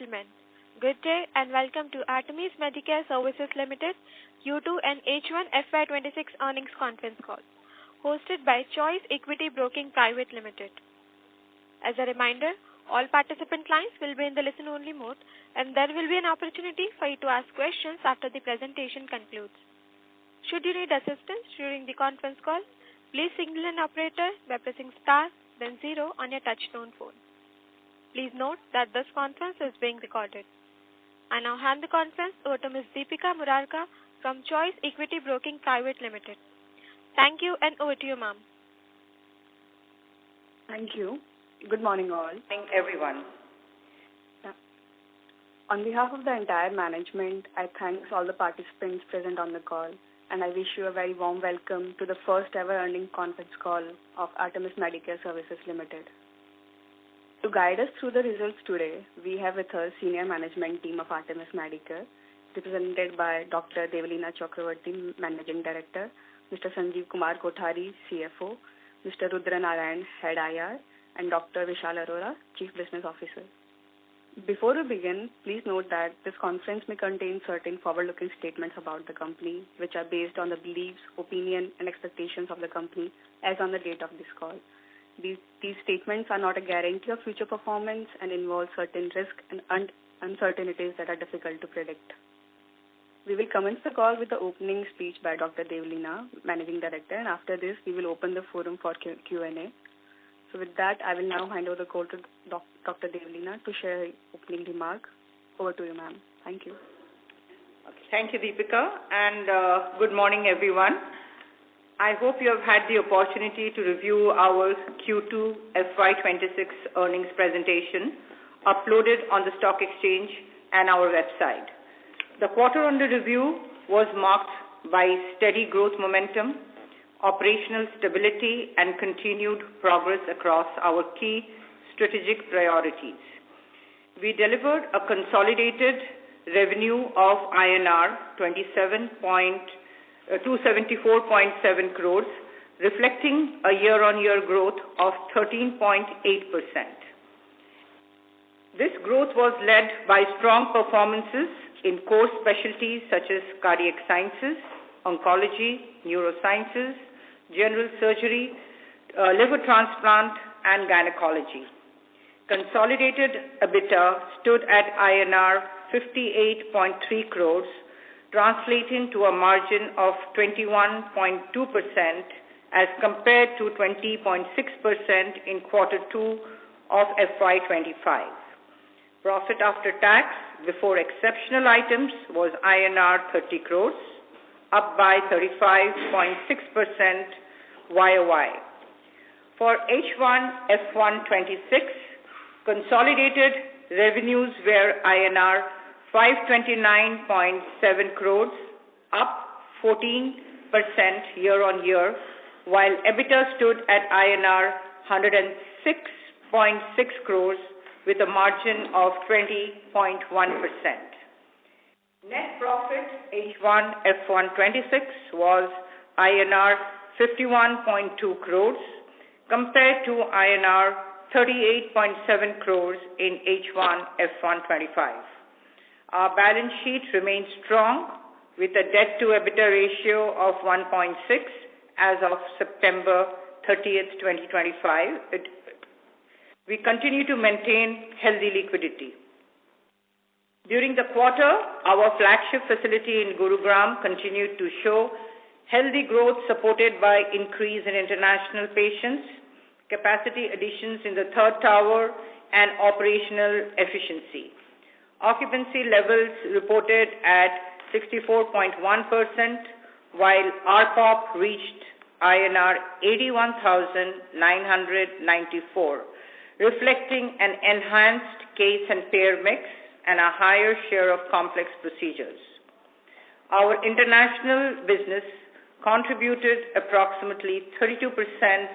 gentlemen, good day and welcome to Artemis Medicare Services Limited Q2 and H1FY26 earnings conference call, hosted by Choice Equity Broking Private Limited. As a reminder, all participant lines will be in the listen-only mode, and there will be an opportunity for you to ask questions after the presentation concludes. Should you need assistance during the conference call, please signal an operator by pressing star, then 0 on your touch-tone phone. Please note that this conference is being recorded. I now hand the conference over to Ms. Deepika Murarka from Choice Equity Broking Private Limited. Thank you, and over to you, ma'am. Thank you. Good morning, all. Thank everyone. On behalf of the entire management, I thank all the participants present on the call, and I wish you a very warm welcome to the first ever earnings conference call of Artemis Medicare Services Limited. To guide us through the results today, we have with us senior management team of Artemis Medicare, represented by Dr. Devalina Chakravarti, Managing Director, Mr. Sanjeev Kumar Kothari, CFO, Mr. Rudra Narayan, Head IR, and Dr. Vishal Arora, Chief Business Officer. Before we begin, please note that this conference may contain certain forward-looking statements about the company, which are based on the beliefs, opinion, and expectations of the company as on the date of this call. These statements are not a guarantee of future performance and involve certain risks and uncertainties that are difficult to predict. We will commence the call with the opening speech by Dr. Devalina, Managing Director, and after this, we will open the forum for Q&A. So with that, I will now hand over the call to Dr. Devalina to share her opening remark. Over to you, ma'am. Thank you. Okay. Thank you, Deepika, and good morning, everyone. I hope you have had the opportunity to review our Q2FY26 earnings presentation uploaded on the stock exchange and our website. The quarter under review was marked by steady growth momentum, operational stability, and continued progress across our key strategic priorities. We delivered a consolidated revenue of INR 274.7 crores, reflecting a year-on-year growth of 13.8%. This growth was led by strong performances in core specialties such as cardiac sciences, oncology, neurosciences, general surgery, liver transplant, and gynecology. Consolidated EBITDA stood at INR 58.3 crores, translating to a margin of 21.2% as compared to 20.6% in Q2 of FY25. Profit after tax before exceptional items was INR 30 crores, up by 35.6% YOY. For H1 F126, consolidated revenues were INR 529.7 crores, up 14% year-on-year, while EBITDA stood at INR 106.6 crores with a margin of 20.1%. Net profit H1 F126 was INR 51.2 crores compared to INR 38.7 crores in H1 F125. Our balance sheet remains strong with a debt-to-EBITDA ratio of 1.6 as of September 30th, 2025. We continue to maintain healthy liquidity. During the quarter, our flagship facility in Gurugram continued to show healthy growth supported by increase in international patients, capacity additions in the third tower, and operational efficiency. Occupancy levels reported at 64.1%, while RPOP reached INR 81,994, reflecting an enhanced case and payer mix and a higher share of complex procedures. Our international business contributed approximately 32%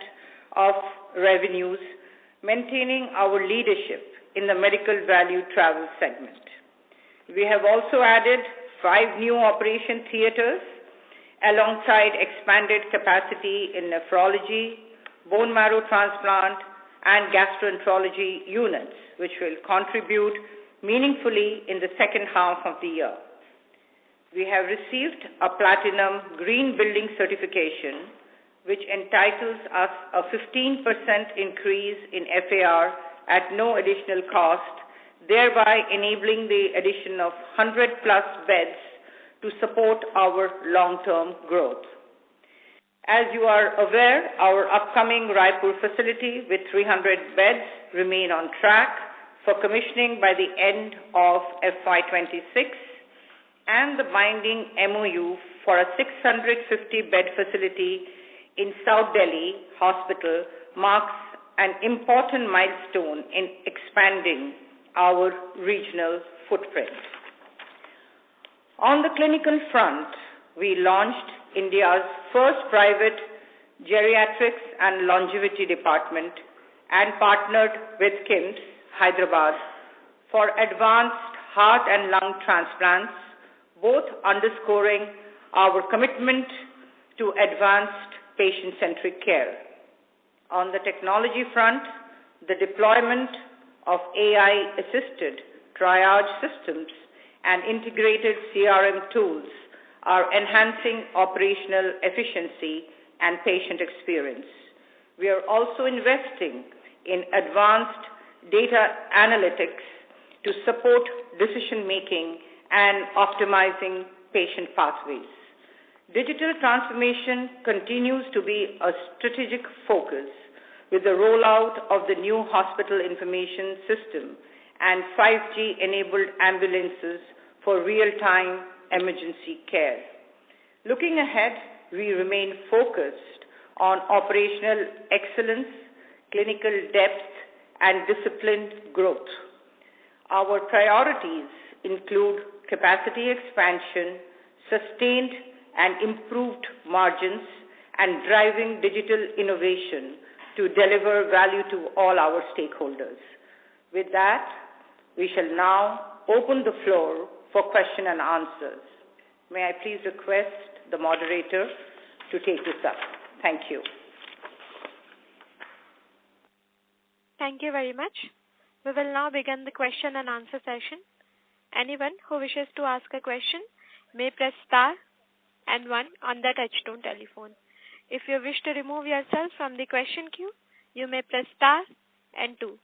of revenues, maintaining our leadership in the medical value travel segment. We have also added 5 new operation theaters alongside expanded capacity in nephrology, bone marrow transplant, and gastroenterology units, which will contribute meaningfully in the second half of the year. We have received a Platinum Green Building certification, which entitles us a 15% increase in FAR at no additional cost, thereby enabling the addition of 100-plus beds to support our long-term growth. As you are aware, our upcoming Raipur facility with 300 beds remain on track for commissioning by the end of FY26, and the binding MOU for a 650-bed facility in South Delhi Hospital marks an important milestone in expanding our regional footprint. On the clinical front, we launched India's first private geriatrics and longevity department and partnered with KIMS, Hyderabad, for advanced heart and lung transplants, both underscoring our commitment to advanced patient-centric care. On the technology front, the deployment of AI-assisted triage systems and integrated CRM tools are enhancing operational efficiency and patient experience. We are also investing in advanced data analytics to support decision-making and optimizing patient pathways. Digital transformation continues to be a strategic focus with the rollout of the new hospital information system and 5G-enabled ambulances for real-time emergency care. Looking ahead, we remain focused on operational excellence, clinical depth, and disciplined growth. Our priorities include capacity expansion, sustained and improved margins, and driving digital innovation to deliver value to all our stakeholders. With that, we shall now open the floor for question and answers. May I please request the moderator to take this up. Thank you. Thank you very much. We will now begin the question and answer session. Anyone who wishes to ask a question may press star and 1 on the touchtone telephone. If you wish to remove yourself from the question queue, you may press star and 2.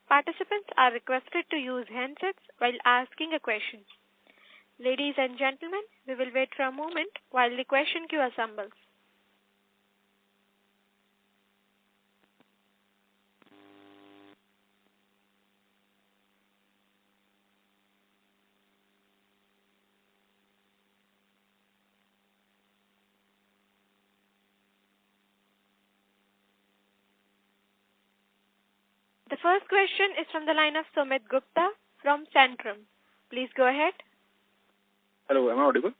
Participants are requested to use handsets while asking a question. Ladies and gentlemen, we will wait for a moment while the question queue assembles. The first question is from the line of Sumit Gupta from Centrum. Please go ahead. Hello, am I audible?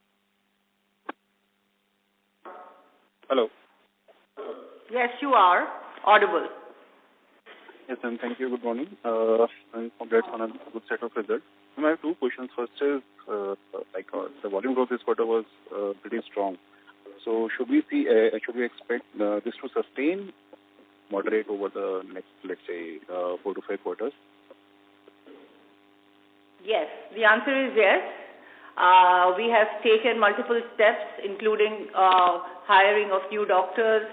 Hello. Yes, you are audible. Yes, ma'am. Thank you. Good morning. And congrats on a good set of results. I have two questions. First is, the volume growth this quarter was pretty strong. So should we expect this to sustain, moderate over the next, let's say, 4 to 5 quarters? Yes, the answer is yes. We have taken multiple steps, including hiring of new doctors,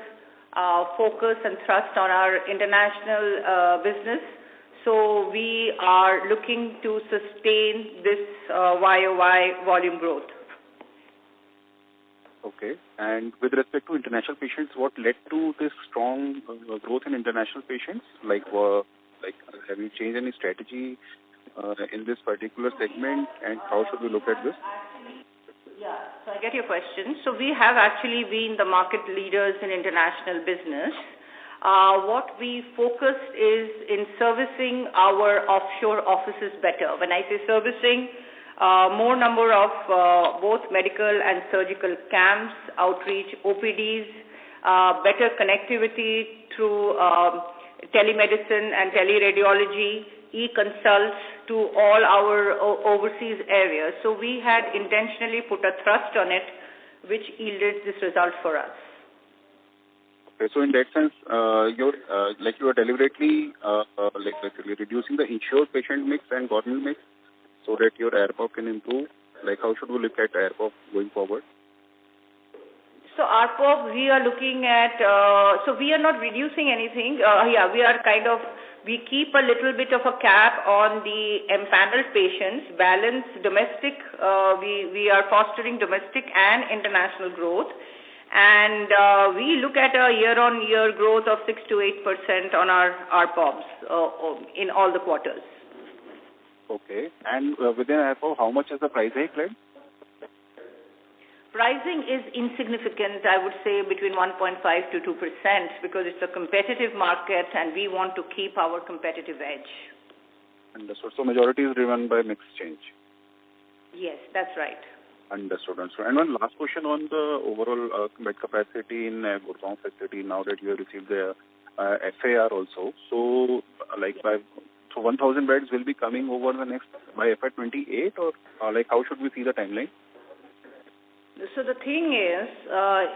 focus and thrust on our international business. So we are looking to sustain this YOY volume growth. Okay. And with respect to international patients, what led to this strong growth in international patients? Have you changed any strategy in this particular segment, and how should we look at this? Yeah, so I get your question. So we have actually been the market leaders in international business. What we focused is in servicing our offshore offices better. When I say servicing, more number of both medical and surgical camps, outreach, OPDs, better connectivity through telemedicine and teleradiology, e-consults to all our overseas areas. So we had intentionally put a thrust on it, which yielded this result for us. Okay, so in that sense, you are deliberately reducing the insured patient mix and government mix so that your ARPOB can improve? Like, how should we look at ARPOB going forward? So ARPOB, we are looking at, so we are not reducing anything. We keep a little bit of a cap on the empaneled patients, balance domestic, we are fostering domestic and international growth. And we look at a year-on-year growth of 6 to 8% on our ARPOBs in all the quarters. Okay. And within ARPOB, how much is the price hike led? Pricing is insignificant, I would say, between 1.5 to 2% because it's a competitive market and we want to keep our competitive edge. Understood. So majority is driven by mix change. Yes, that's right. Understood. And one last question on the overall bed capacity in Gurgaon facility now that you have received the FAR also. So, 1,000 beds will be coming over the next by FY28 or how should we see the timeline? So the thing is,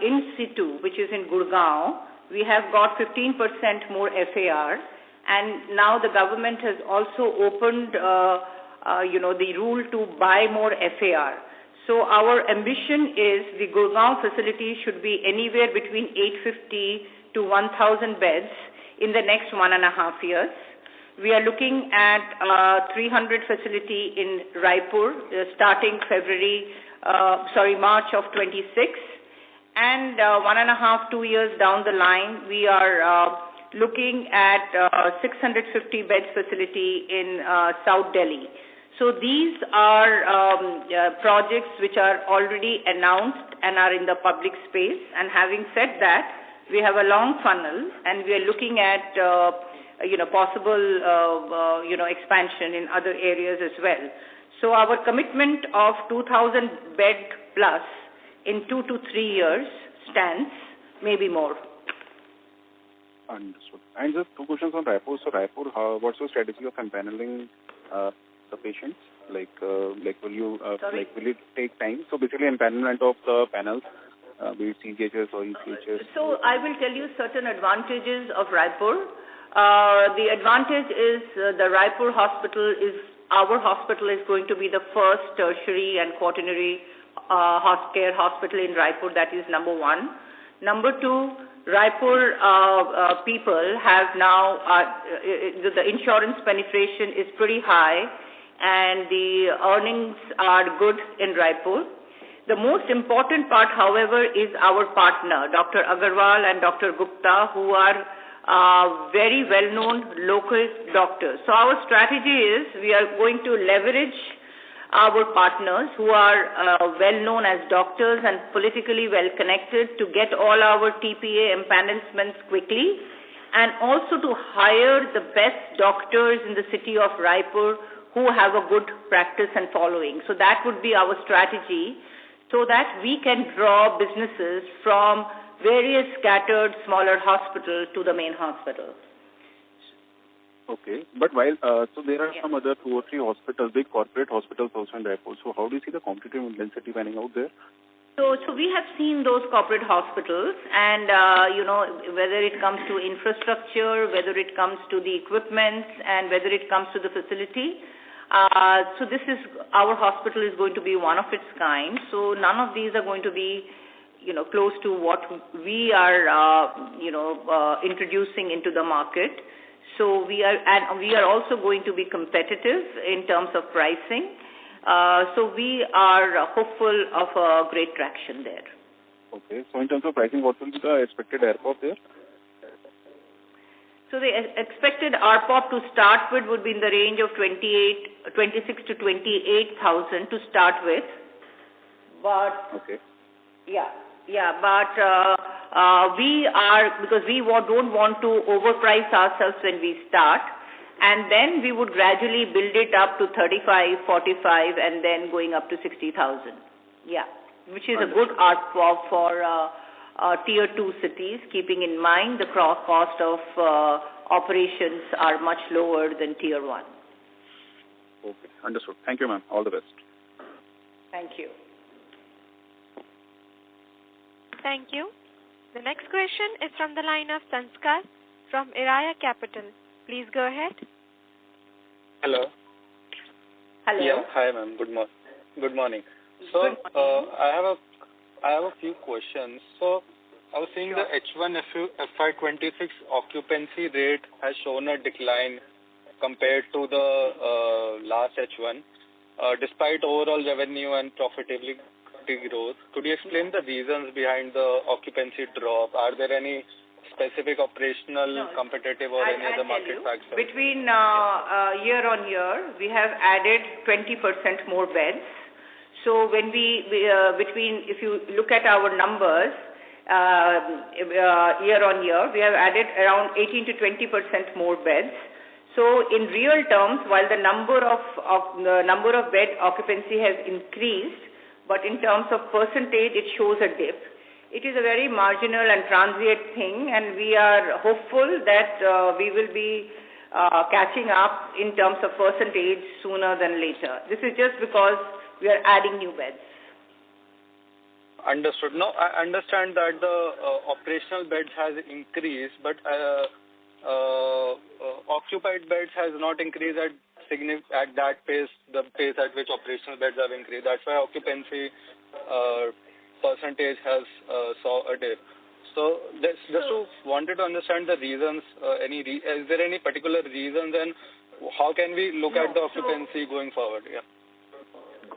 in situ, which is in Gurgaon, we have got 15% more FAR, and now the government has also opened, the rule to buy more FAR. So our ambition is the Gurgaon facility should be anywhere between 850 to 1,000 beds in the next 1.5 years. We are looking at 300 facility in Raipur starting March of 26, and 1.5, 2 years down the line, we are looking at 650 beds facility in South Delhi. So these are projects which are already announced and are in the public space. And having said that, we have a long funnel, and we are looking at possible expansion in other areas as well. So our commitment of 2,000 bed plus in 2 to 3 years stands, maybe more. Understood. And just 2 questions on Raipur. So Raipur, what's your strategy of empaneling the patients? Will it take time? So basically empanelment of the panels, be it CGHS or ECHS. So I will tell you certain advantages of Raipur. The advantage is the Raipur hospital our hospital is going to be the first tertiary and quaternary care hospital in Raipur. That is number 1. Number 2, Raipur people have now, the insurance penetration is pretty high and the earnings are good in Raipur. The most important part, however, is our partner, Dr. Agarwal and Dr. Gupta, who are very well-known local doctors. So our strategy is we are going to leverage our partners who are well-known as doctors and politically well-connected to get all our TPA empanelments quickly, and also to hire the best doctors in the city of Raipur who have a good practice and following. So that would be our strategy so that we can draw businesses from various scattered smaller hospitals to the main hospital. Okay, but while so there are some other 2 or 3 hospitals, big corporate hospitals also in Raipur. So how do you see the competitive intensity panning out there? So we have seen those corporate hospitals, and whether it comes to infrastructure, whether it comes to the equipment, and whether it comes to the facility. So our hospital is going to be one of its kind. So none of these are going to be close to what we are, introducing into the market. So we are also going to be competitive in terms of pricing. So we are hopeful of a great traction there. Okay. So in terms of pricing, what will be the expected ARPOB there? So the expected ARPOB to start with would be in the range of 26 to 28,000 to start with. But okay. But because we don't want to overprice ourselves when we start, and then we would gradually build it up to 35, 45, and then going up to 60,000. Yeah, which is a good ARPOB for Tier 2 cities, keeping in mind the cost of operations are much lower than Tier 1. Okay, understood. Thank you, ma'am. All the best. Thank you. Thank you. The next question is from the line of Sanskar from Iraya Capital. Please go ahead. Hello. Hello. Yeah, hi ma'am. Good morning. So I have a few questions. So I was seeing the H1 FY26 occupancy rate has shown a decline compared to the last H1, despite overall revenue and profitability growth. Could you explain the reasons behind the occupancy drop? Are there any specific operational, competitive, or any other market factors? Between year on year, we have added 20% more beds. So when if you look at our numbers, year on year, we have added around 18 to 20% more beds. So in real terms, while the number of bed occupancy has increased, but in terms of percentage, it shows a dip. It is a very marginal and transient thing, and we are hopeful that we will be catching up in terms of percentage sooner than later. This is just because we are adding new beds. Understood. No, I understand that the operational beds has increased, but occupied beds has not increased at that pace, the pace at which operational beds have increased. That's why occupancy percentage has saw a dip. So just wanted to understand the reasons. Is there any particular reasons, and how can we look at the occupancy going forward? Yeah.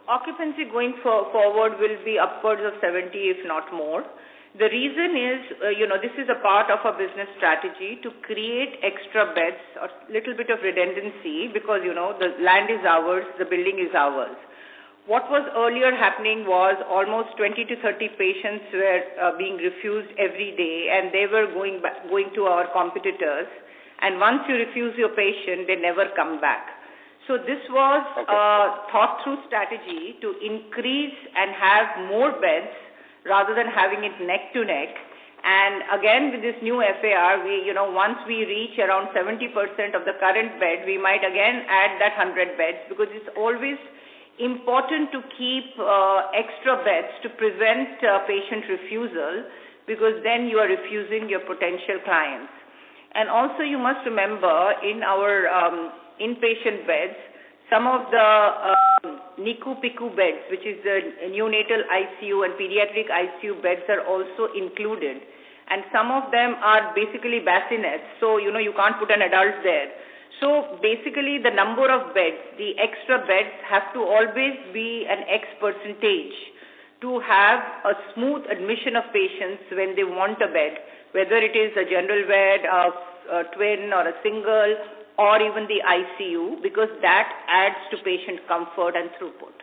Occupancy going forward will be upwards of 70, if not more. The reason is, this is a part of our business strategy to create extra beds or little bit of redundancy because, the land is ours, the building is ours. What was earlier happening was almost 20 to 30 patients were being refused every day, and they were going to our competitors. And once you refuse your patient, they never come back. So this was a thought-through strategy to increase and have more beds rather than having it neck to neck. And again, with this new FAR, once we reach around 70% of the current bed, we might again add that 100 beds because it's always important to keep extra beds to prevent patient refusal because then you are refusing your potential clients. And also you must remember in our inpatient beds, some of the NICU-PICU beds, which is the neonatal ICU and pediatric ICU beds are also included. And some of them are basically bassinets, so you can't put an adult there. So basically the number of beds, the extra beds have to always be an X percentage to have a smooth admission of patients when they want a bed, whether it is a general bed, a twin or a single, or even the ICU, because that adds to patient comfort and throughput.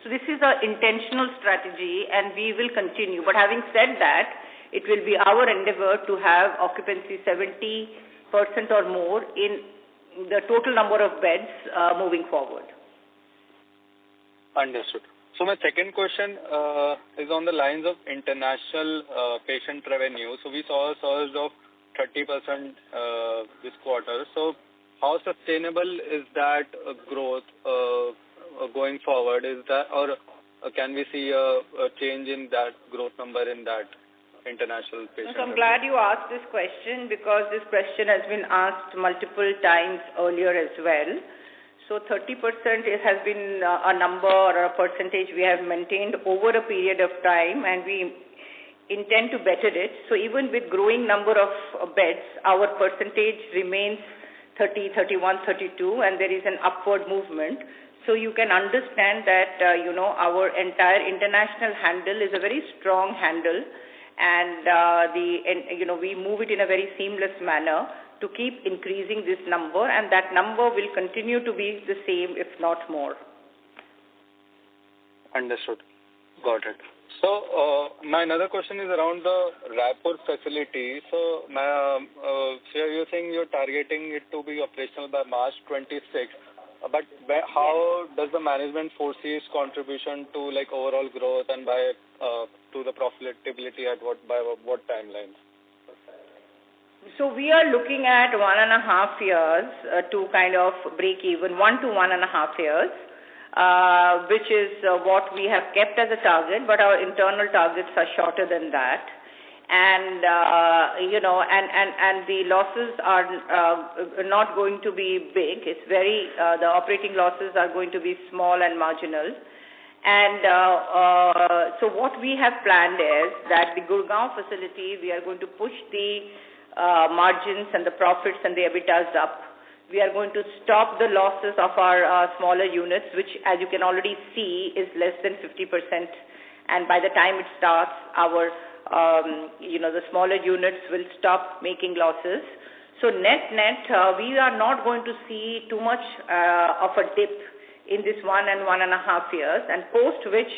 So this is an intentional strategy and we will continue. But having said that, it will be our endeavor to have occupancy 70% or more in the total number of beds moving forward. Understood. So my second question is on the lines of international patient revenue. So we saw a surge of 30% this quarter. So how sustainable is that growth going forward? Is that, or can we see a change in that growth number in that international patient? So I'm glad you asked this question because this question has been asked multiple times earlier as well. So 30% has been a number or a percentage we have maintained over a period of time, and we intend to better it. So even with growing number of beds, our percentage remains 30, 31, 32, and there is an upward movement. So you can understand that, our entire international handle is a very strong handle, and we move it in a very seamless manner to keep increasing this number, and that number will continue to be the same, if not more. Understood. Got it. So my another question is around the Raipur facility. So you're saying you're targeting it to be operational by March 26. But how does the management foresee its contribution to overall growth and to the profitability by what timelines? So we are looking at 1.5 years to kind of break even, 1 to 1.5 years. Which is what we have kept as a target, but our internal targets are shorter than that. and the losses are not going to be big. It's the operating losses are going to be small and marginal. And so what we have planned is that the Gurgaon facility, we are going to push the margins and the profits and the EBITDAs up. We are going to stop the losses of our smaller units, which, as you can already see, is less than 50%. And by the time it starts, our the smaller units will stop making losses. So net, we are not going to see too much of a dip in this 1 and 1.5 years, and post which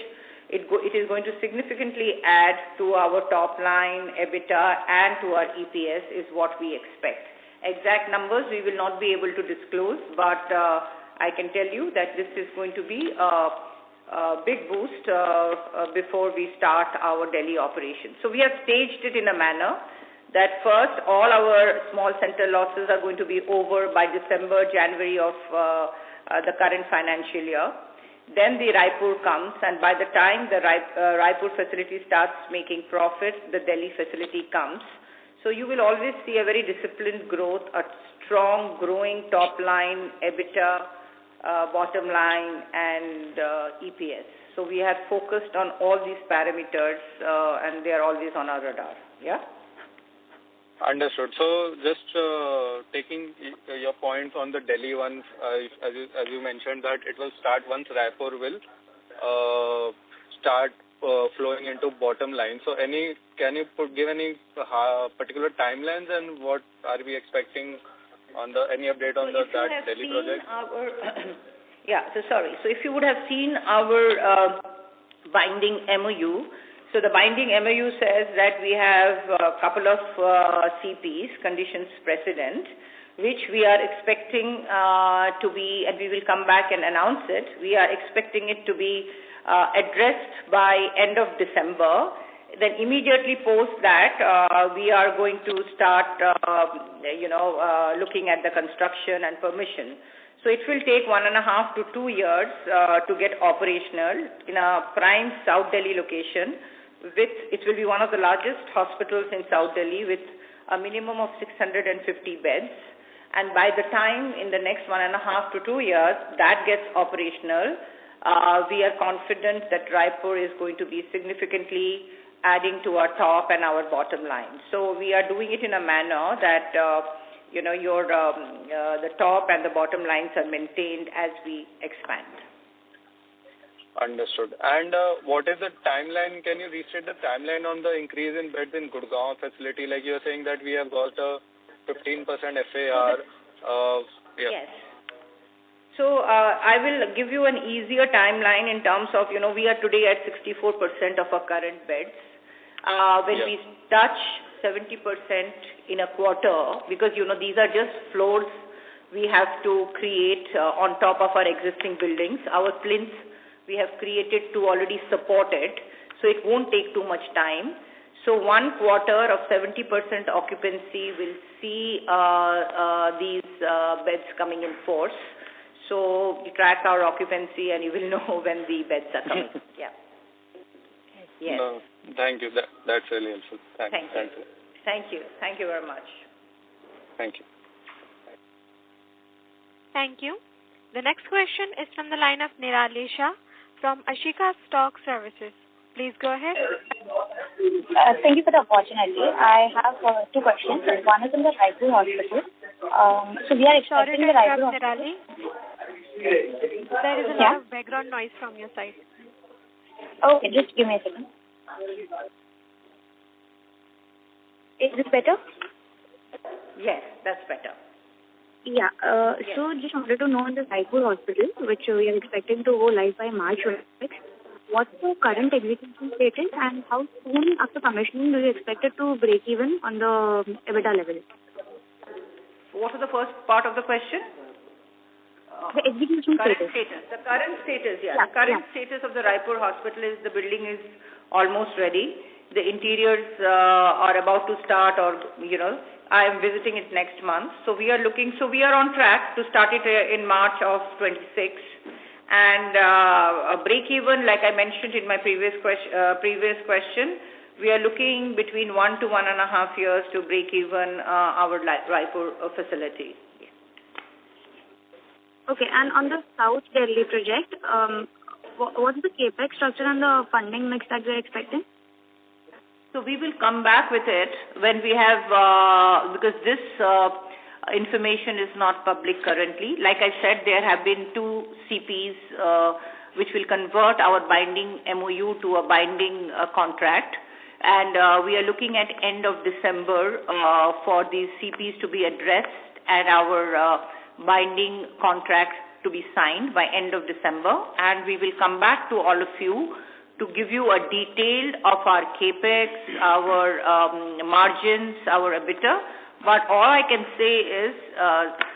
it is going to significantly add to our top line, EBITDA, and to our EPS is what we expect. Exact numbers we will not be able to disclose, but I can tell you that this is going to be a big boost before we start our Delhi operation. So we have staged it in a manner that first all our small center losses are going to be over by January of the current financial year. Then the Raipur comes, and by the time the Raipur facility starts making profit, the Delhi facility comes. So you will always see a very disciplined growth, a strong growing top line, EBITDA, bottom line, and EPS. So we have focused on all these parameters, and they are always on our radar. Yeah. Understood. So just taking your points on the Delhi one, as you mentioned that it will start once Raipur will start flowing into bottom line. So can you give any particular timelines, and what are we expecting on any update on that Delhi project? So if you would have seen our binding MOU, so the binding MOU says that we have a couple of CPs, conditions precedent, which we are expecting to be, and we will come back and announce it. We are expecting it to be addressed by end of December. Then immediately post that, we are going to start, looking at the construction and permission. So it will take 1.5 to 2 years to get operational in a prime South Delhi location. It will be one of the largest hospitals in South Delhi with a minimum of 650 beds. And by the time in the next 1.5 to 2 years that gets operational, we are confident that Raipur is going to be significantly adding to our top and our bottom line. So we are doing it in a manner that the top and the bottom lines are maintained as we expand. Understood. And what is the timeline? Can you restate the timeline on the increase in beds in Gurgaon facility? Like you're saying that we have got a 15% FAR. Yes. So I will give you an easier timeline in terms of, we are today at 64% of our current beds. When we touch 70% in a quarter, because, these are just floors we have to create on top of our existing buildings. Our plinths we have created to already support it, so it won't take too much time. So 1 quarter of 70% occupancy will see these beds coming in force. So we track our occupancy and you will know when the beds are coming. Yeah. Yes. No, thank you. That's really helpful. Thank you. Thank you. Thank you very much. Thank you. Thank you. The next question is from the line of Nirali Shah from Ashika Stock Services. Please go ahead. Thank you for the opportunity. I have 2 questions. One is in the Raipur hospital. So we are expecting the Raipur hospital. There is a lot of background noise from your side. Okay, just give me a second. Is this better? Yes, that's better. Yeah. So just wanted to know in the Raipur hospital, which we are expecting to go live by March 26, what's the current execution status and how soon after commissioning do you expect it to break even on the EBITDA level? What was the first part of the question? The execution status. The current status, The current status of the Raipur hospital is the building is almost ready. The interiors are about to start, or, I am visiting it next month. So we are on track to start it in March of 26. And a break even, like I mentioned in my previous question, we are looking between 1 to 1.5 years to break even our Raipur facility. Okay, and on the South Delhi project, what's the capex structure and the funding mix that we're expecting? So we will come back with it when we have, because this information is not public currently. Like I said, there have been 2 CPs which will convert our binding MOU to a binding contract. And we are looking at end of December for these CPs to be addressed and our binding contract to be signed by end of December. And we will come back to all of you to give you a detail of our capex, our margins, our EBITDA. But all I can say is,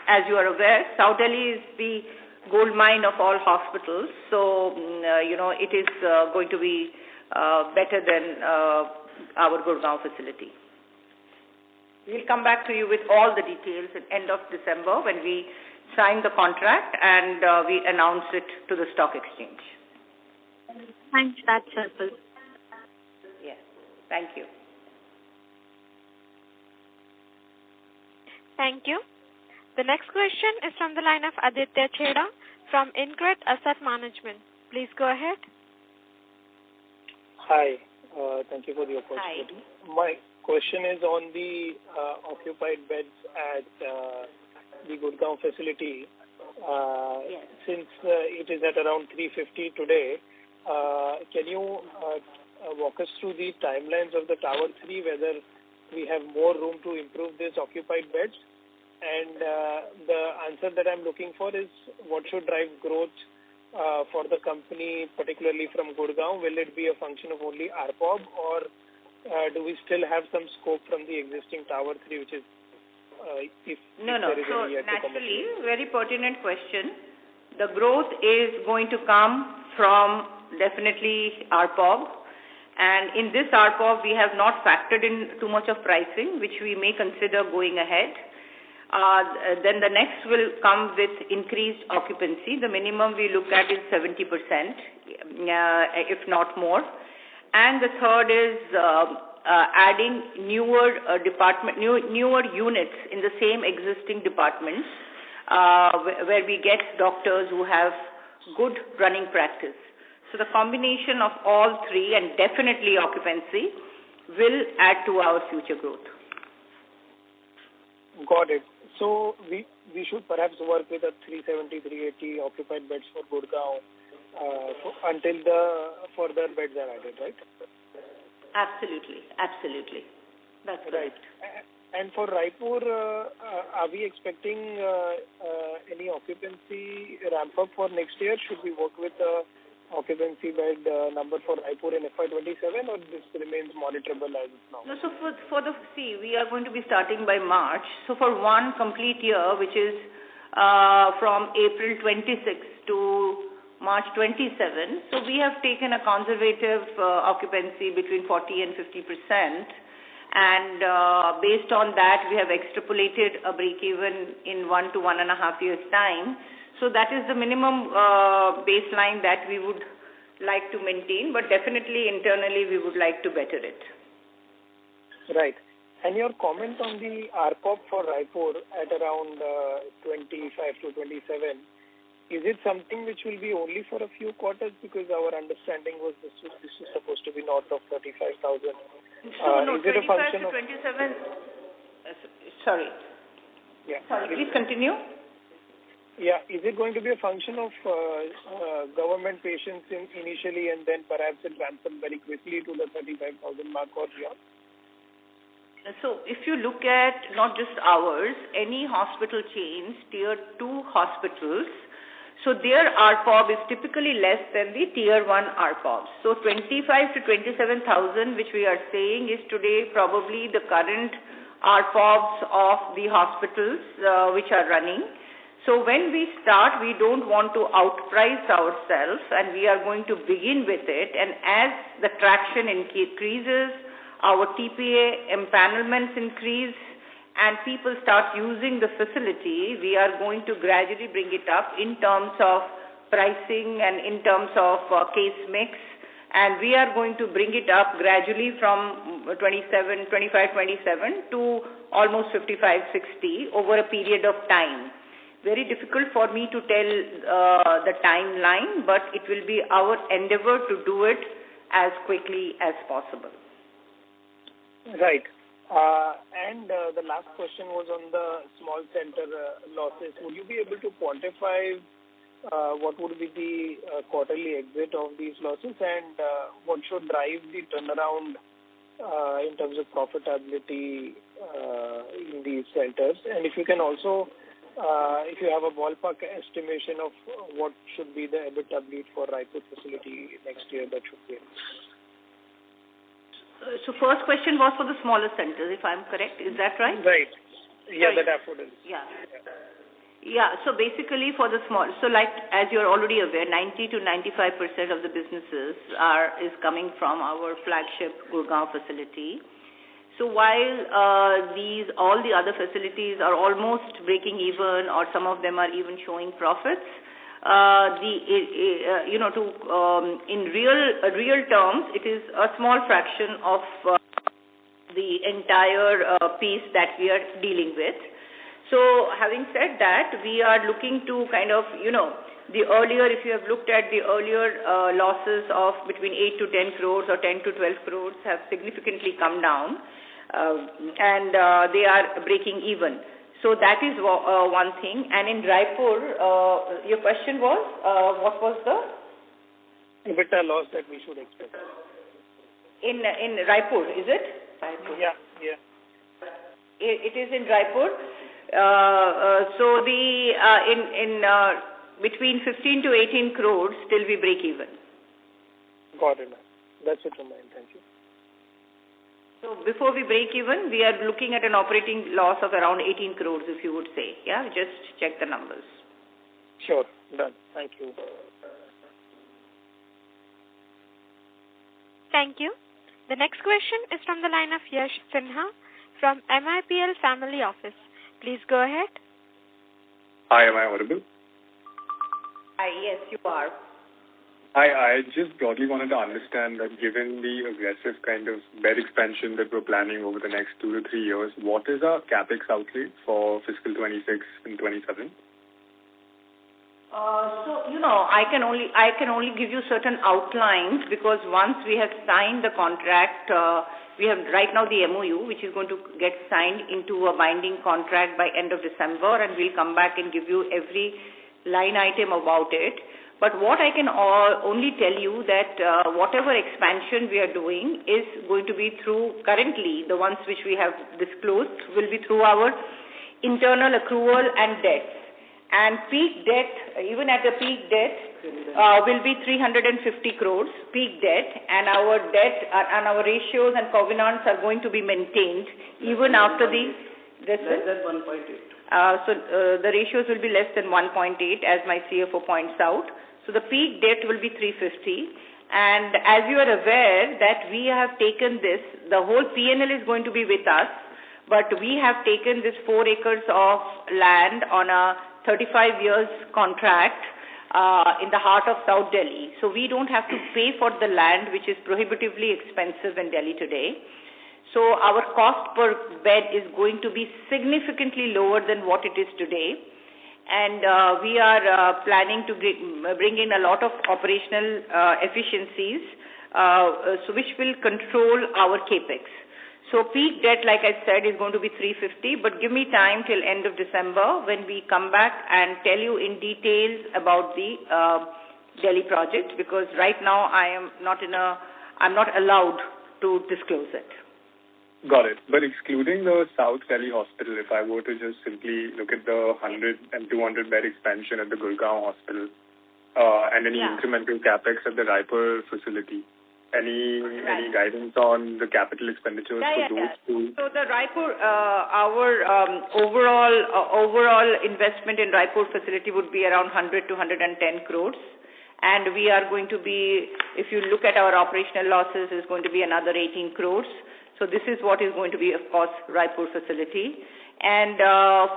as you are aware, South Delhi is the gold mine of all hospitals. So, it is going to be better than our Gurgaon facility. We'll come back to you with all the details at end of December when we sign the contract and we announce it to the stock exchange. Thanks, that's helpful. Yes, thank you. Thank you. The next question is from the line of Aditya Chheda from InCred Asset Management. Please go ahead. Hi, thank you for the opportunity. Hi. My question is on the occupied beds at the Gurgaon facility. Yes. Since it is at around 350 today, can you walk us through the timelines of the Tower 3, whether we have more room to improve this occupied beds? And the answer that I'm looking for is what should drive growth for the company, particularly from Gurgaon? Will it be a function of only ARPOB, or do we still have some scope from the existing Tower 3, which is No. So naturally, very pertinent question. The growth is going to come from definitely ARPOB. And in this ARPOB, we have not factored in too much of pricing, which we may consider going ahead. Then the next will come with increased occupancy. The minimum we look at is 70%, if not more. And the third is adding newer newer units in the same existing departments where we get doctors who have good running practice. So the combination of all three and definitely occupancy will add to our future growth. Got it. So we should perhaps work with a 370, 380 occupied beds for Gurgaon until the further beds are added, right? Absolutely. That's right. And for Raipur, are we expecting any occupancy ramp up for next year? Should we work with occupancy bed number for Raipur in FY27, or this remains monitorable as of now? No, so we are going to be starting by March. So for one complete year, which is from April 26 to March 27, so we have taken a conservative occupancy between 40 and 50%. And based on that, we have extrapolated a break-even in 1 to 1.5 years' time. So that is the minimum baseline that we would like to maintain, but definitely internally we would like to better it. Right. And your comment on the ARPOB for Raipur at around 25 to 27, is it something which will be only for a few quarters? Because our understanding was this is supposed to be north of 35,000. No, is it a function of 27? Sorry. Yeah. Sorry, please continue. Yeah, is it going to be a function of government patients initially, and then perhaps it ramps up very quickly to the 35,000 mark or beyond? So if you look at not just ours, any hospital chains, tier 2 hospitals, so their ARPOB is typically less than the tier 1 ARPOB. So 25 to 27,000, which we are saying, is today probably the current ARPOBs of the hospitals which are running. So when we start, we don't want to outprice ourselves, and we are going to begin with it. And as the traction increases, our TPA empanelments increase, and people start using the facility, we are going to gradually bring it up in terms of pricing and in terms of case mix and we are going to bring it up gradually from 25, 27 to almost 55, 60 over a period of time. Very difficult for me to tell the timeline, but it will be our endeavor to do it as quickly as possible. Right. And the last question was on the small center losses. Would you be able to quantify what would be the quarterly exit of these losses, and what should drive the turnaround in terms of profitability in these centers? And if you can also, if you have a ballpark estimation of what should be the EBITDA bleed for Raipur facility next year, that should be. So first question was for the smaller centers, if I'm correct. Is that right? Right. Yeah, Sorry. the daffodils. Yeah, so basically for the small, so like as you're already aware, 90 to 95% of the businesses is coming from our flagship Gurgaon facility. So while all the other facilities are almost breaking even, or some of them are even showing profits, in real terms, it is a small fraction of the entire piece that we are dealing with. So having said that, we are looking to kind of, the earlier, if you have looked at the earlier losses of between 8 to 10 crores or 10 to 12 crores have significantly come down, and they are breaking even. So that is one thing. And in Raipur, your question was, what was the? EBITDA loss that we should expect. In Raipur, is it? Raipur. Yeah. It is in Raipur. So the in between 15 to 18 crores till we break even. Got it. That's it from my end. Thank you. So before we break even, we are looking at an operating loss of around 18 crores, if you would say. Yeah, just check the numbers. Sure. Done. Thank you. Thank you. The next question is from the line of Yash Sinha from MIPL Family Office. Please go ahead. Hi, am I audible? Hi, yes, you are. Hi, I just broadly wanted to understand that given the aggressive kind of bed expansion that we're planning over the next 2 to 3 years, what is our capex outlay for fiscal 26 and 27? I can only give you certain outlines, because once we have signed the contract, we have right now the MOU, which is going to get signed into a binding contract by end of December, and we'll come back and give you every line item about it. But what I can only tell you that whatever expansion we are doing is going to be through, currently the ones which we have disclosed will be through our internal accrual and debt. And peak debt, even at a peak debt, will be 350 crores, peak debt, and our debt and our ratios and covenants are going to be maintained even after the... Less than 1.8. So the ratios will be less than 1.8, as my CFO points out. So the peak debt will be 350. And as you are aware that we have taken this, the whole P&L is going to be with us, but we have taken this 4 acres of land on a 35 years contract in the heart of South Delhi. So we don't have to pay for the land, which is prohibitively expensive in Delhi today. So our cost per bed is going to be significantly lower than what it is today. And we are planning to bring in a lot of operational efficiencies, so which will control our capex. So peak debt, like I said, is going to be 350, but give me time till end of December when we come back and tell you in details about the Delhi project, because right now I'm not allowed to disclose it. Got it. But excluding the South Delhi hospital, if I were to just simply look at the 100 and 200 bed expansion at the Gurgaon hospital and any incremental capex at the Raipur facility, any guidance on the capital expenditures for those two? So the Raipur, our overall investment in Raipur facility would be around 100 to 110 crores. And we are going to be, if you look at our operational losses, is going to be another 18 crores. So this is what is going to be, of course, Raipur facility. And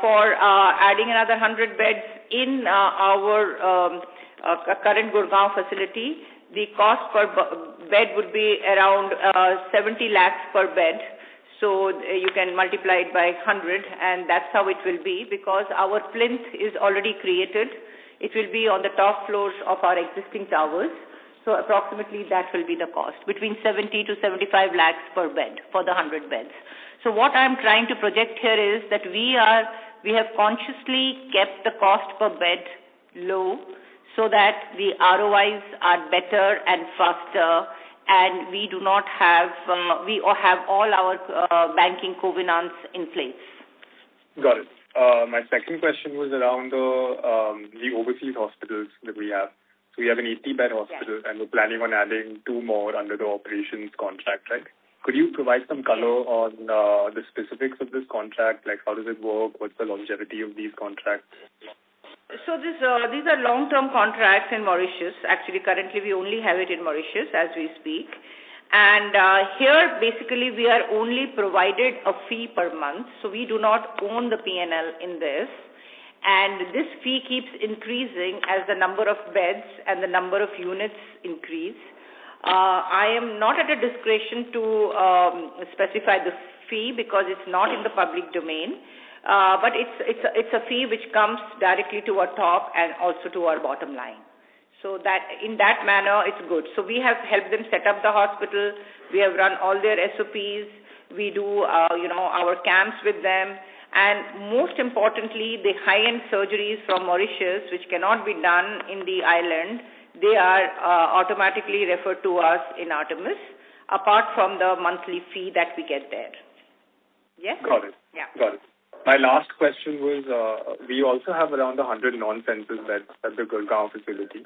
for adding another 100 beds in our current Gurgaon facility, the cost per bed would be around 70 lakhs per bed. So you can multiply it by 100, and that's how it will be, because our plinth is already created. It will be on the top floors of our existing towers. So approximately that will be the cost, between 70 to 75 lakhs per bed for the 100 beds. So what I'm trying to project here is that we have consciously kept the cost per bed low so that the ROIs are better and faster, and we do not have, we have all our banking covenants in place. Got it. My second question was around the overseas hospitals that we have. So we have an 80-bed hospital, and we're planning on adding 2 more under the operations contract, right? Could you provide some color on the specifics of this contract? Like, how does it work? What's the longevity of these contracts? So these are long-term contracts in Mauritius. Actually, currently we only have it in Mauritius as we speak. And here, basically, we are only provided a fee per month. So we do not own the P&L in this. And this fee keeps increasing as the number of beds and the number of units increase. I am not at a discretion to specify the fee because it's not in the public domain. But it's a fee which comes directly to our top and also to our bottom line. So that in that manner, it's good. So we have helped them set up the hospital. We have run all their SOPs. We do, our camps with them. And most importantly, the high-end surgeries from Mauritius, which cannot be done in the island, they are automatically referred to us in Artemis, apart from the monthly fee that we get there. Yes? Got it. Yeah. Got it. My last question was, we also have around 100 non-census beds at the Gurgaon facility.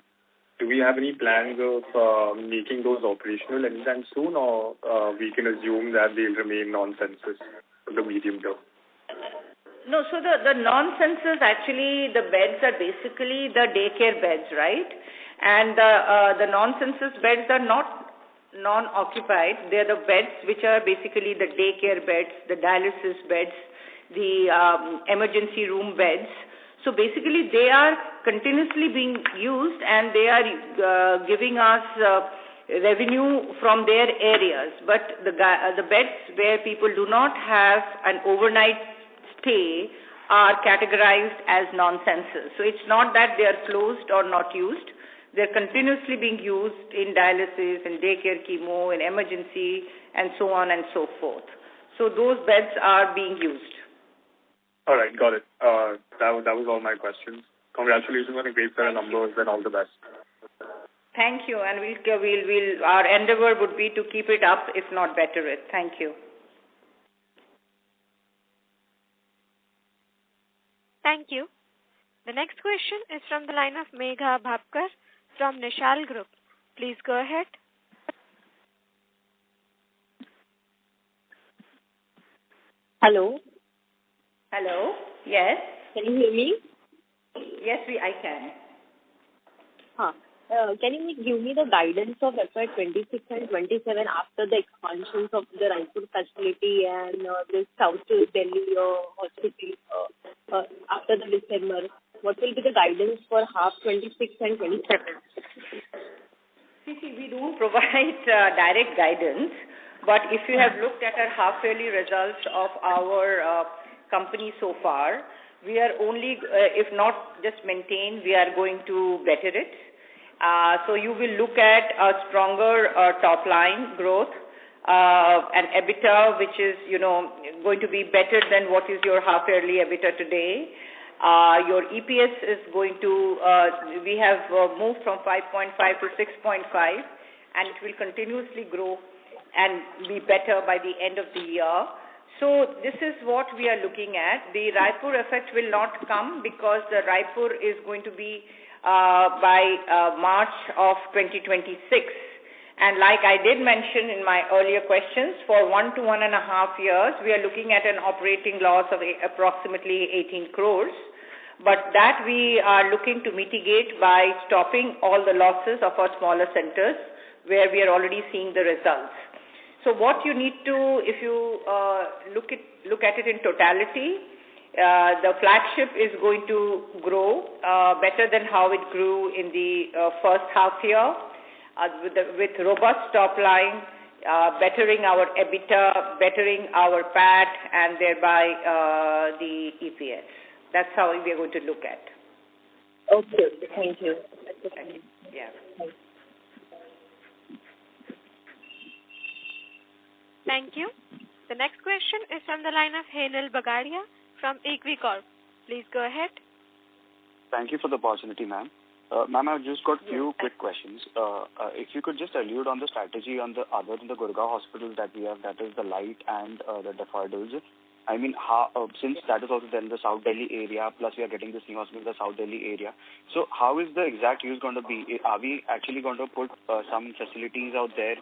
Do we have any plans of making those operational anytime soon, or we can assume that they'll remain non-census for the medium term? No, so the non-census, actually, the beds are basically the daycare beds, right? And the non-census beds are not non-occupied. They're the beds which are basically the daycare beds, the dialysis beds, the emergency room beds. So basically, they are continuously being used, and they are giving us revenue from their areas. But the beds where people do not have an overnight stay are categorized as non-census. So it's not that they are closed or not used. They're continuously being used in dialysis, in daycare chemo, in emergency, and so on and so forth. So those beds are being used. All right, got it. That was all my questions. Congratulations on a great set of numbers, and all the best. Thank you, and our endeavor would be to keep it up, if not better it. Thank you. Thank you. The next question is from the line of Megha Bhapkar from Nishal Group. Please go ahead. Hello. Hello. Yes. Can you hear me? Yes, I can. Can you give me the guidance of FY26 and 27 after the expansions of the Raipur facility and the South Delhi hospital after the December? What will be the guidance for half 26 and 27? See, we don't provide direct guidance, but if you have looked at our half-yearly results of our company so far, we are only, if not just maintain, we are going to better it. So you will look at a stronger top line growth, and EBITDA, which is, going to be better than what is your half-yearly EBITDA today. Your EPS is going to, we have moved from 5.5 to 6.5, and it will continuously grow and be better by the end of the year. So this is what we are looking at. The Raipur effect will not come because the Raipur is going to be by March of 2026. And like I did mention in my earlier questions, for 1 to 1.5 years, we are looking at an operating loss of approximately 18 crores. But that we are looking to mitigate by stopping all the losses of our smaller centers where we are already seeing the results. So what you need to, if you look at it in totality, the flagship is going to grow better than how it grew in the first half year. with robust top line, bettering our EBITDA, bettering our PAT, and thereby the EPS. That's how we are going to look at. Okay. Thank you. Yeah. Thank you. The next question is from the line of Henil Bagaria from Equicorp. Please go ahead. Thank you for the opportunity, ma'am. Ma'am, I've just got few quick questions. If you could just allude on the strategy on the other than the Gurgaon hospitals that we have, that is the light and the daffodils. I mean, how, since that is also then the South Delhi area, plus we are getting this new hospital in the South Delhi area. So how is the exact use going to be? Are we actually going to put some facilities out there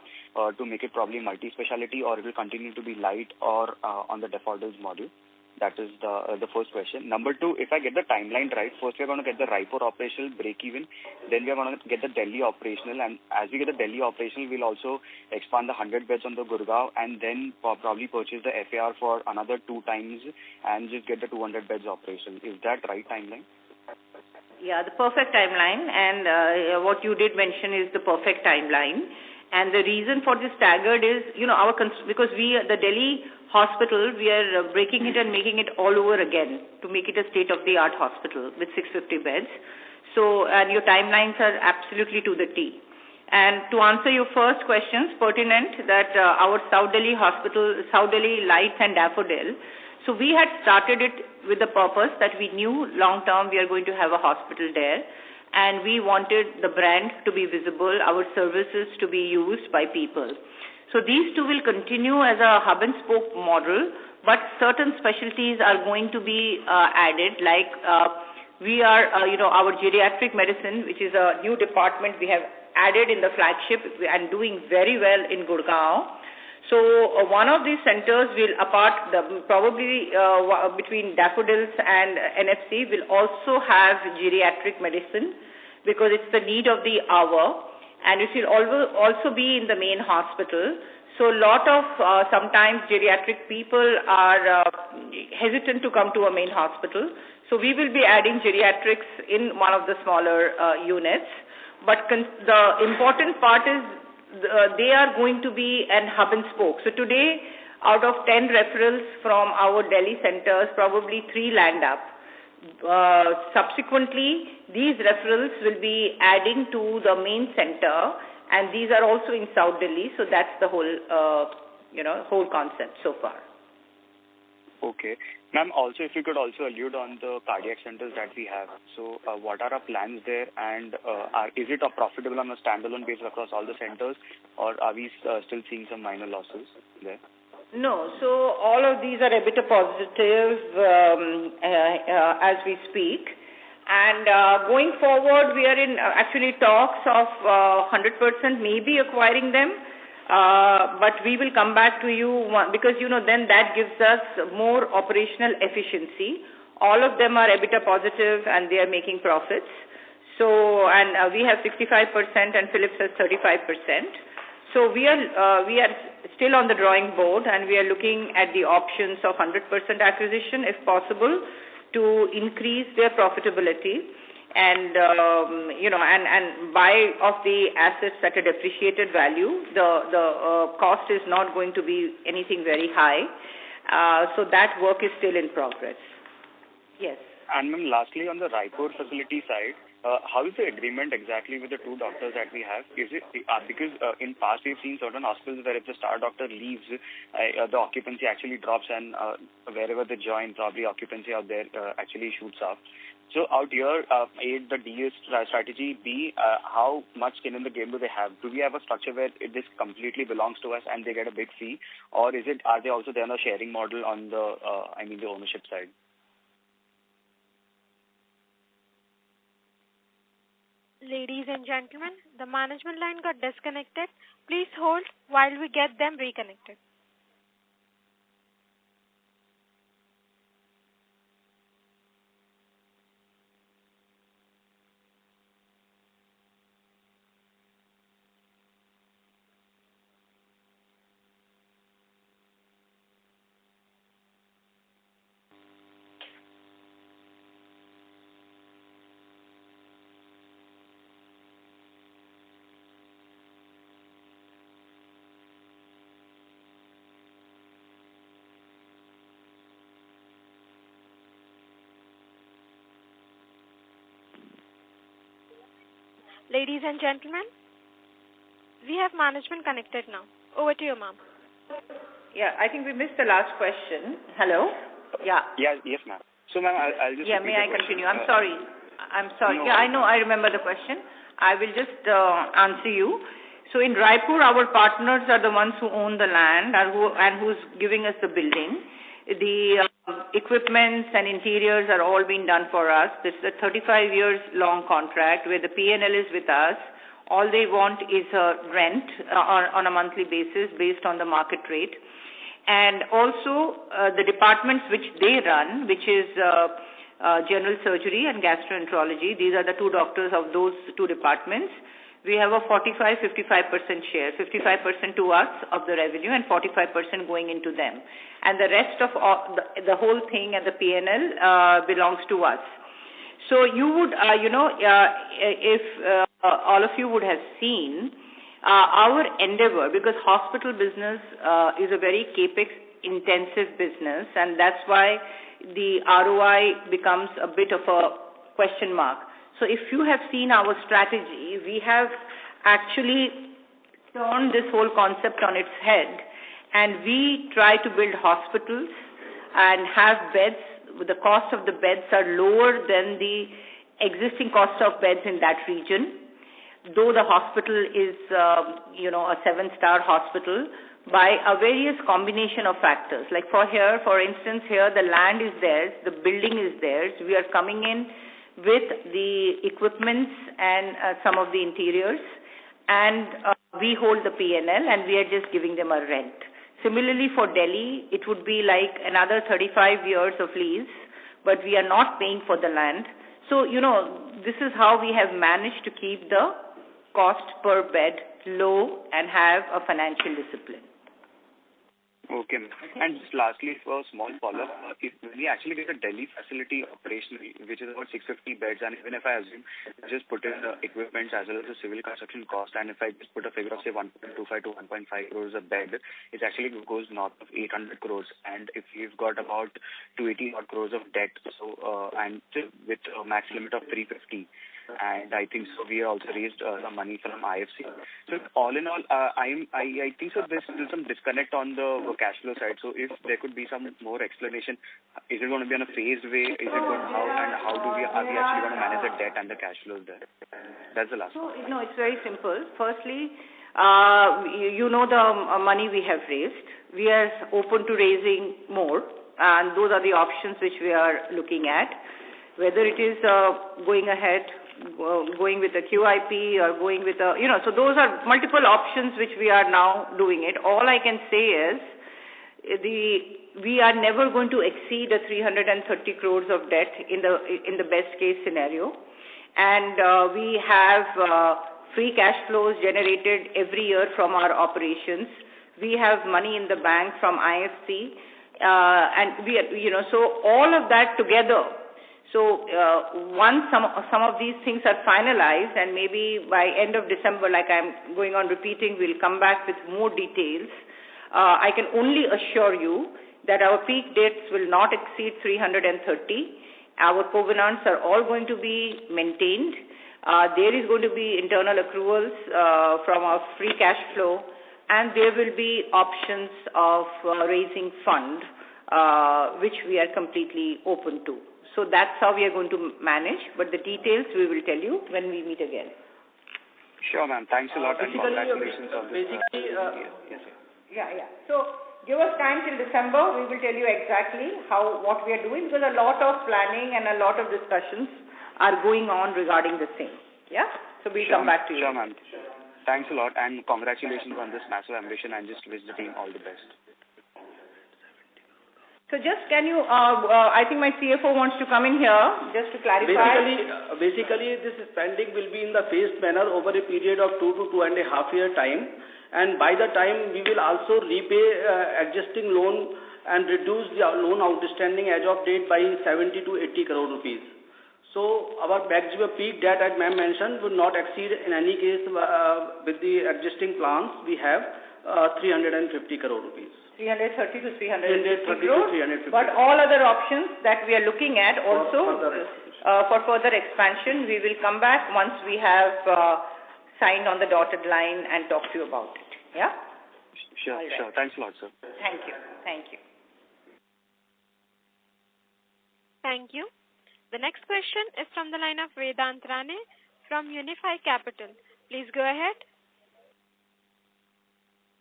to make it probably multi-speciality, or it will continue to be light or on the daffodils model? That is the first question. Number two, if I get the timeline right, first we are going to get the Raipur operational break-even, then we are going to get the Delhi operational, and as we get the Delhi operational, we'll also expand the 100 beds on the Gurgaon, and then probably purchase the FAR for another 2 times and just get the 200 beds operational. Is that right timeline? Yeah, the perfect timeline, and what you did mention is the perfect timeline. And the reason for this staggered is, because the Delhi hospital, we are breaking it and making it all over again to make it a state-of-the-art hospital with 650 beds. So, and your timelines are absolutely to the T. And to answer your first questions, pertinent that our South Delhi hospital, South Delhi Lights and Daffodil, so we had started it with the purpose that we knew long-term we are going to have a hospital there. And we wanted the brand to be visible, our services to be used by people. So these two will continue as a hub and spoke model, but certain specialties are going to be added, like we are, our geriatric medicine, which is a new department we have added in the flagship and doing very well in Gurgaon. So one of these centers will, probably between Daffodils and NFC, will also have geriatric medicine because it's the need of the hour, and it will also be in the main hospital. So a lot of sometimes geriatric people are hesitant to come to a main hospital. So we will be adding geriatrics in one of the smaller units. But the important part is they are going to be an hub and spoke. So today, out of 10 referrals from our Delhi centers, probably 3 land up. Subsequently, these referrals will be adding to the main center, and these are also in South Delhi. So that's the whole concept so far. Okay. Ma'am, also if you could also allude on the cardiac centers that we have. So what are our plans there, and is it profitable on a standalone basis across all the centers, or are we still seeing some minor losses there? No, so all of these are EBITDA positive as we speak. And going forward, we are in actually talks of 100% maybe acquiring them. But we will come back to you because, then that gives us more operational efficiency. All of them are EBITDA positive and they are making profits. So, and we have 65% and Philips has 35%. So we are still on the drawing board, and we are looking at the options of 100% acquisition if possible to increase their profitability. And and buy of the assets at a depreciated value. The cost is not going to be anything very high. So that work is still in progress. Yes. And ma'am, lastly, on the Raipur facility side, how is the agreement exactly with the 2 doctors that we have? Is it because in past we've seen certain hospitals where if the star doctor leaves, the occupancy actually drops, and wherever they join, probably occupancy out there actually shoots up. So out here, A, the DS strategy, B, how much skin in the game do they have? Do we have a structure where this completely belongs to us and they get a big fee? Or are they also there on a sharing model on the, the ownership side? Ladies and gentlemen, the management line got disconnected. Please hold while we get them reconnected. Ladies and gentlemen, we have management connected now. Over to you, ma'am. Yeah, I think we missed the last question. Hello? Yeah. Yes, ma'am. So, ma'am, I'll just... Yeah, may I continue? I'm sorry. No. Yeah, I know. I remember the question. I will just answer you. So, in Raipur, our partners are the ones who own the land and who's giving us the building. The equipments and interiors are all being done for us. This is a 35 years long contract where the P&L is with us. All they want is a rent on a monthly basis based on the market rate. And also the departments which they run, which is general surgery and gastroenterology, these are the two doctors of those two departments. We have a 45-55% share, 55% to us of the revenue and 45% going into them. And the rest of the whole thing and the P&L belongs to us. So you would, if all of you would have seen, our endeavor, because hospital business is a very capex-intensive business, and that's why the ROI becomes a bit of a question mark. So if you have seen our strategy, we have actually turned this whole concept on its head, and we try to build hospitals and have beds. The cost of the beds are lower than the existing cost of beds in that region, though the hospital is, a 7-star hospital, by a various combination of factors. Like for instance, the land is theirs, the building is theirs. We are coming in with the equipments and some of the interiors, and we hold the P&L and we are just giving them a rent. Similarly for Delhi, it would be like another 35 years of lease, but we are not paying for the land. So, this is how we have managed to keep the cost per bed low and have a financial discipline. Okay. And just lastly, for a small follow-up, if we actually get a Delhi facility operationally, which is about 650 beds, and even if I assume just put in the equipment as well as the civil construction cost, and if I just put a figure of say 1.25 to 1.5 crores a bed, it actually goes north of 800 crores. And if we've got about 280 odd crores of debt, so and with a max limit of 350. And I think so we also raised some money from IFC. So all in all, I think so there's still some disconnect on the cash flow side. So if there could be some more explanation, is it going to be on a phased way? Is it going how are we actually going to manage the debt and the cash flows there? That's the last one. No, it's very simple. Firstly, the money we have raised. We are open to raising more, and those are the options which we are looking at. Whether it is going with a QIP or going with so those are multiple options which we are now doing it. All I can say is we are never going to exceed a 330 crores of debt in the best case scenario, and we have free cash flows generated every year from our operations. We have money in the bank from IFC, and we so all of that together. So once some of these things are finalized, and maybe by end of December, like I'm going on repeating, we'll come back with more details. I can only assure you that our peak debts will not exceed 330. Our covenants are all going to be maintained. There is going to be internal accruals from our free cash flow, and there will be options of raising fund, which we are completely open to. So that's how we are going to manage, but the details we will tell you when we meet again. Sure, ma'am. Thanks a lot and congratulations on this. Yeah. So give us time till December. We will tell you exactly what we are doing, because a lot of planning and a lot of discussions are going on regarding the same. Yeah? So we'll come back to you. Sure, ma'am. Thanks a lot and congratulations on this massive ambition, and just wish the team all the best. So just can you, I think my CFO wants to come in here just to clarify. Basically this spending will be in the phased manner over a period of 2 to 2.5 year time, and by the time we will also repay existing loan and reduce the loan outstanding as of date by 70 to 80 crore rupees. So our peak debt, as ma'am mentioned, will not exceed in any case with the existing plans we have 350 crore rupees. 330 to 350 crores, but all other options that we are looking at also for further expansion. We will come back once we have signed on the dotted line and talk to you about it. Yeah? Sure, right. Sure. Thanks a lot, sir. Thank you. Thank you. Thank you. The next question is from the line of Vedant Rane from Unifi Capital. Please go ahead.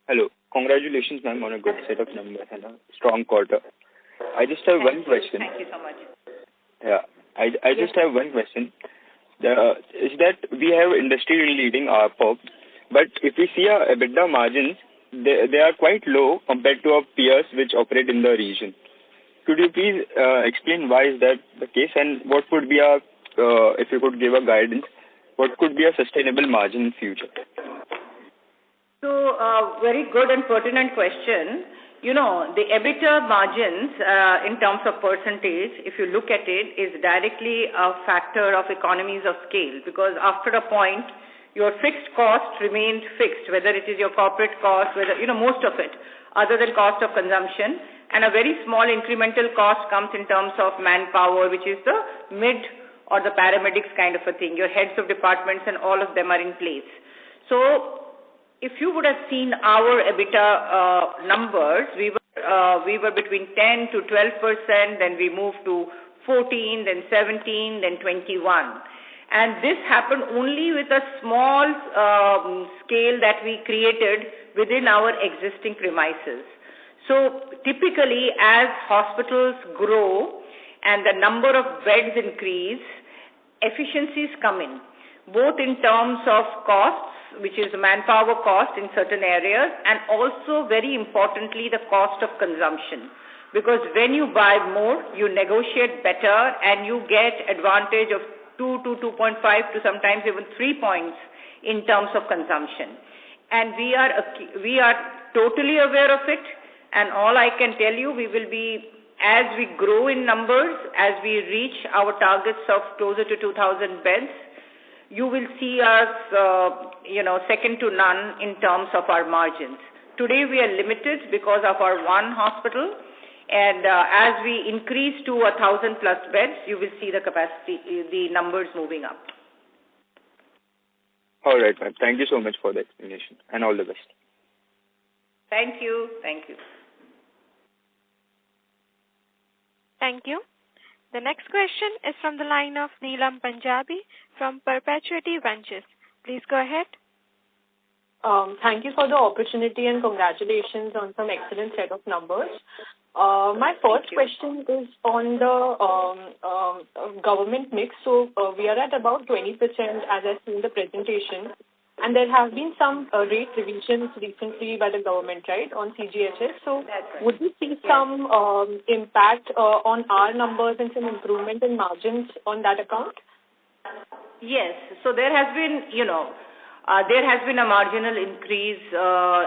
Hello. Congratulations, ma'am, on a good set of numbers and a strong quarter. I just have one question. Thank you so much. Yeah. I just have one question. Is that we have industry-leading ARPOB, but if we see our EBITDA margins, they are quite low compared to our peers which operate in the region. Could you please explain why is that the case, and what would be our, if you could give a guidance, what could be a sustainable margin in future? So, very good and pertinent question. You know, the EBITDA margins in terms of percentage, if you look at it, is directly a factor of economies of scale, because after a point, your fixed cost remains fixed, whether it is your corporate cost, whether, most of it, other than cost of consumption, and a very small incremental cost comes in terms of manpower, which is the mid or the paramedics kind of a thing. Your heads of departments and all of them are in place. So, if you would have seen our EBITDA numbers, we were between 10 to 12%, then we moved to 14, then 17, then 21. And this happened only with a small scale that we created within our existing premises. So typically, as hospitals grow and the number of beds increase, efficiencies come in, both in terms of costs, which is manpower cost in certain areas, and also very importantly the cost of consumption. Because when you buy more, you negotiate better and you get advantage of 2 to 2.5 to sometimes even 3 points in terms of consumption. And we are totally aware of it, and all I can tell you, we will be, as we grow in numbers, as we reach our targets of closer to 2,000 beds, you will see us, second to none in terms of our margins. Today we are limited because of our one hospital, and as we increase to 1,000 plus beds, you will see the capacity, the numbers moving up. All right, ma'am. Thank you so much for the explanation, and all the best. Thank you. Thank you. Thank you. The next question is from the line of Neelam Punjabi from Perpetuity Ventures. Please go ahead. Thank you for the opportunity and congratulations on some excellent set of numbers. My first question is on the government mix. So we are at about 20% as I see in the presentation. And there have been some rate revisions recently by the government, right, on CGHS. So would we see some impact on our numbers and some improvement in margins on that account? Yes. So there has been, there has been a marginal increase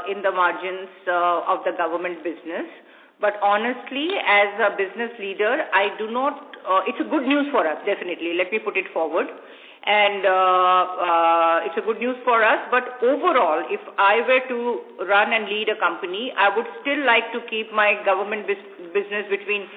in the margins of the government business. But honestly, as a business leader, I do not, it's a good news for us, definitely. Let me put it forward. And it's a good news for us. But overall, if I were to run and lead a company, I would still like to keep my government business between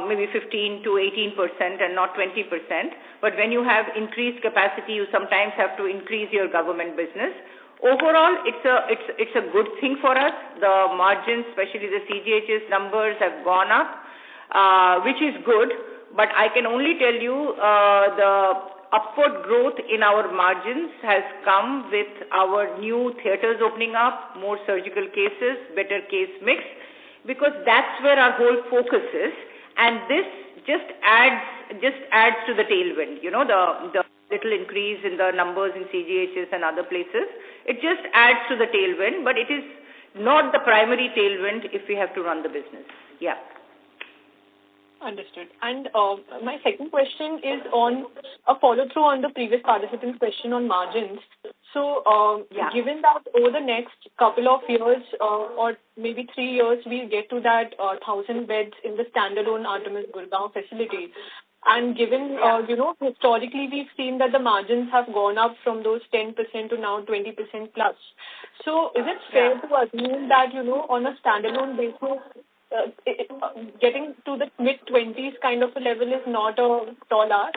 maybe 15 to 18% and not 20%. But when you have increased capacity, you sometimes have to increase your government business. Overall, it's a good thing for us. The margins, especially the CGHS numbers, have gone up, which is good. But I can only tell you the upward growth in our margins has come with our new theaters opening up, more surgical cases, better case mix, because that's where our whole focus is. And this just adds to the tailwind. The little increase in the numbers in CGHS and other places, it just adds to the tailwind, but it is not the primary tailwind if we have to run the business. Yeah. Understood. And my second question is on a follow-through on the previous participant's question on margins. So given that over the next couple of years or maybe 3 years, we'll get to that 1,000 beds in the standalone Artemis Gurgaon facility. And given, historically we've seen that the margins have gone up from those 10% to now 20% plus. So is it fair to assume that, on a standalone basis, getting to the mid-20s kind of a level is not a tall ask?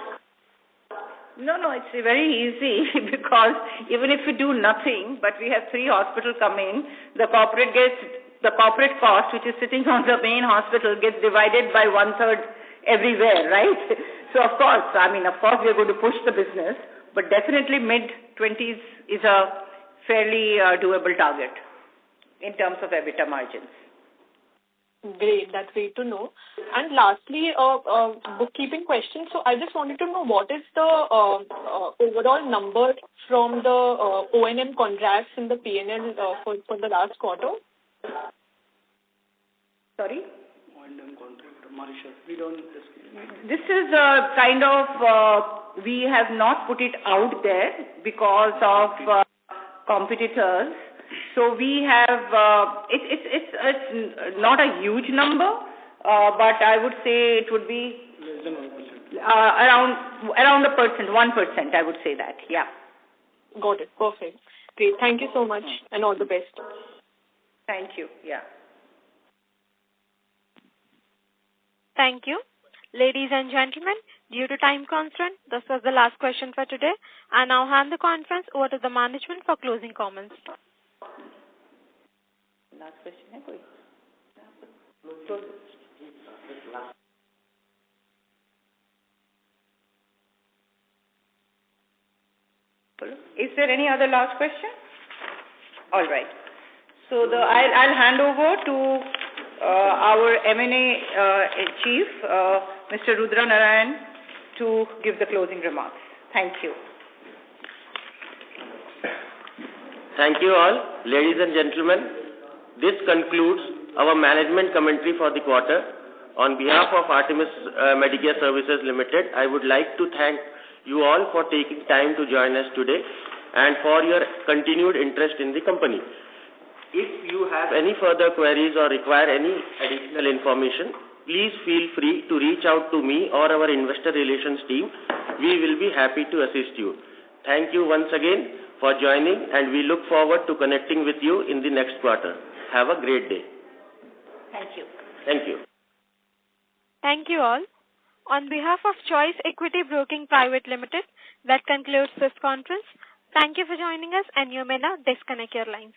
No, it's very easy because even if we do nothing, but we have 3 hospitals come in, the corporate cost, which is sitting on the main hospital, gets divided by 1/3 everywhere, right? So of course, we are going to push the business, but definitely mid-20s is a fairly doable target in terms of EBITDA margins. Great, that's great to know. And lastly, bookkeeping question. So I just wanted to know what is the overall number from the O&M contracts in the P&L for the last quarter? Sorry? O&M contract, Mauritius. We don't discuss. This is kind of, we have not put it out there because of competitors. So we have, it's not a huge number, but I would say it would be less than 1%. Around 1%, I would say that, yeah. Got it, perfect. Great, thank you so much and all the best. Thank you, yeah. Thank you. Ladies and gentlemen, due to time constraint, this was the last question for today. I now hand the conference over to the management for closing comments. Last question, Is there any other last question? All right. So I'll hand over to our M&A chief, Mr. Rudra Narayan, to give the closing remarks. Thank you. Thank you all, ladies and gentlemen. This concludes our management commentary for the quarter. On behalf of Artemis Medicare Services Limited, I would like to thank you all for taking time to join us today and for your continued interest in the company. If you have any further queries or require any additional information, please feel free to reach out to me or our investor relations team. We will be happy to assist you. Thank you once again for joining, and we look forward to connecting with you in the next quarter. Have a great day. Thank you. Thank you. Thank you all. On behalf of Choice Equity Broking Private Limited, that concludes this conference. Thank you for joining us, and you may now disconnect your lines.